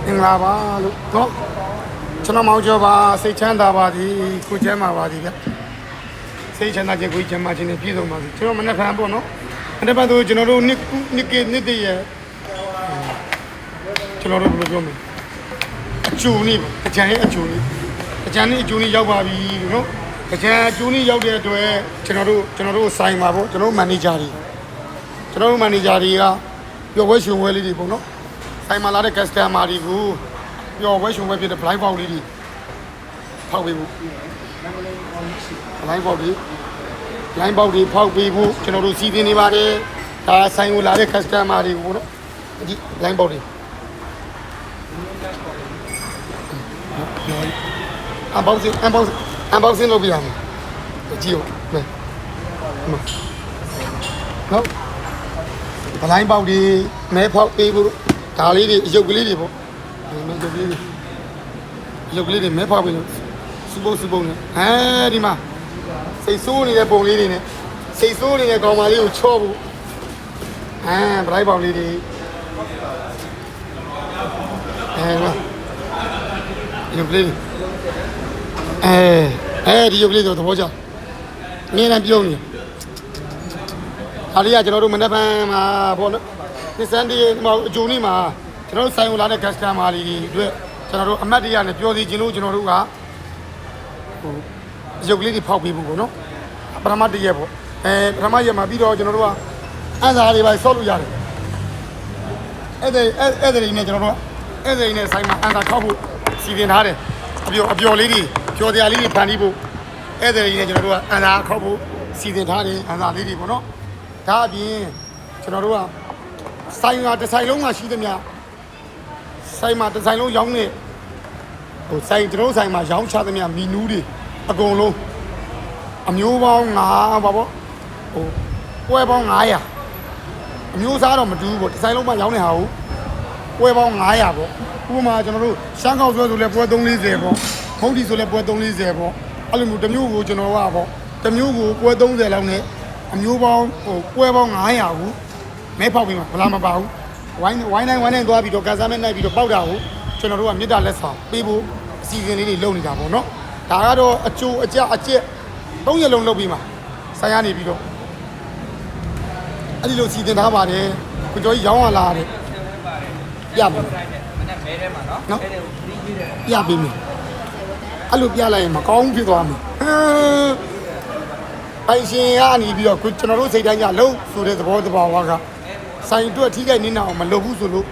မင်္ဂလာပါလို့နော်ကျွန်တော်မောင်ကျော်ပါစိတ်ချမ်းသာပါသည်ကိုကျမ်းပါပါသည်ဗျစိတ်ချမ်းသာခြင်းကိုကျမ်းပါခြင်းနဲ့ပြည့်စုံပါစေကျွန်တော်မနေ့ကပေါ့နော်အဲ့ဒါပတ်တော့ကျွန်တော်တို့နှစ်တည်းရဲ့ကျွန်တော်တို့ဘယ်လိုပြောမလဲအကျိုးနည်းအကြံရဲ့အကျိုးနည်းအကြံနည်းအကျိုးနည်းရောက်ပါပြီနော်အကြံအကျိုးနည်းရောက်တဲ့အတွက်ကျွန်တော်တို့ဆိုင်ပါပေါ့ကျွန်တော်တို့မန်နေဂျာတွေကပျော်ပွဲရှင်ပွဲလေးတွေပေါ့နော်ဆိုင်မှာလာတဲ့ customer တွေကိုပျော်ပွဲရှင်ပွဲဖြစ်တဲ့ blind box လေးတွေဖောက်ပေးဖို့ blind box တွေဖောက်ပေးဖို့ကျွန်တော်တို့စီစဉ်နေပါတယ်ဒါဆိုင်ကိုလာတဲ့ customer တွေကိုပေါ့နော်ဒီ blind box တွေunboxing လုပ်ပြရမယ်ကြည့်ဦးမယ်နော်ဘလိုင်းပေါက်တွေမဲဖောက်ပေးဖို့ဒါလေးတွေရုပ်ကလေးတွေပေါ့မဲရုပ်ကလေးတွေမဲဖောက်ပေးလို့စူပုတ်နဲ့ဒီမှာစိတ်ဆိုးနေတဲ့ပုံလေးတွေနဲ့စိတ်ဆိုးနေတဲ့ကောင်မလေးကိုချော့ဖို့ဘလိုင်းပေါက်လေးတွေရုပ်ကလေးဒီရုပ်ကလေးတော့သဘောကျငင်းနေပြုံးနေအားရကျွန်တော်တို့မနေ့ကမှာပေါ့နော်ဒီစန်ဒီအကျိုးနေ့မှာကျွန်တော်တို့ဆိုင်ဝင်လာတဲ့ customer တွေအတွက်ကျွန်တော်တို့အမတ်တရနဲ့ပြောစီခြင်းလို့ကျွန်တော်တို့ကရုပ်ကလေးတွေဖောက်ပေးဖို့ပေါ့နော်ပထမတရက်ပေါ့ပထမရက်မှာပြီးတော့ကျွန်တော်တို့ကအန်စာတွေပါဆော့လို့ရတယ်အဲ့ဒါတွေနဲ့ကျွန်တော်တို့အဲ့ဒါတွေနဲ့ဆိုင်မှာအန်စာခောက်ဖို့စီစဉ်ထားတယ်အပျော်လေးတွေပျော်တရားလေးတွေဖန်တီးဖို့အဲ့ဒါတွေနဲ့ကျွန်တော်တို့ကအန်စာခောက်ဖို့စီစဉ်ထားတယ်အန်စာလေးတွေပေါ့နော်ဒါအပြင်ကျွန်တော်တို့ကဆိုင်ကတစ်ဆိုင်လုံးမှာရှိသမျှဆိုင်မှာတစ်ဆိုင်လုံးရောင်းနေဆိုင်ကျွန်တော်ဆိုင်မှာရောင်းချသမျှမီနူးတွေအကုန်လုံးအမျိုးပေါင်း9ပါပေါ့ပွဲပေါင်း900အမျိုးစားတော့မတူဘူးပေါ့တစ်ဆိုင်လုံးမှာရောင်းနေတာဟုတ်ပွဲပေါင်း900ပေါ့ဥပမာကျွန်တော်တို့ရှမ်းကောက်ဆွဲဆိုလဲပွဲ340ပေါ့မုတ်တီဆိုလဲပွဲ340ပေါ့အဲ့လိုမျိုးတစ်မျိုးကိုကျွန်တော်ကပေါ့တစ်မျိုးကိုပွဲ30လောက်နဲ့အမျိုးပေါင်းပွဲပေါင်း900ကိုမဲဖောက်ပြီးမှဘလာမပါဘူးဝိုင်းတိုင်းသွားပြီးတော့ကန်ဆာမဲနိုင်ပြီးတော့ပေါက်တာကိုကျွန်တော်တို့ကမြစ်တာလက်ဆောင်ပေးဖို့အစီအစဉ်လေးတွေလုပ်နေတာပေါ့နော်ဒါကတော့အကျိုးအကျ3ရက်လုံးလုပ်ပြီးမှဆိုင်ရနေပြီးတော့အဲ့ဒီလိုစီစဉ်ထားပါတယ်ကိုကျော်ကြီးရောင်းရလာတယ်ပြမယ်နော်ပြပေးမယ်အဲ့လိုပြလိုက်ရင်မကောင်းဖြစ်သွားမယ်ပိုင်ရှင်ကနေပြီးတော့ကျွန်တော်တို့စိတ်တိုင်းကြလို့ဆိုတဲ့သဘောတဘာဝကဆိုင်အတွက်ထိခိုက်နေအောင်မလုပ်ဘူးဆိုလို့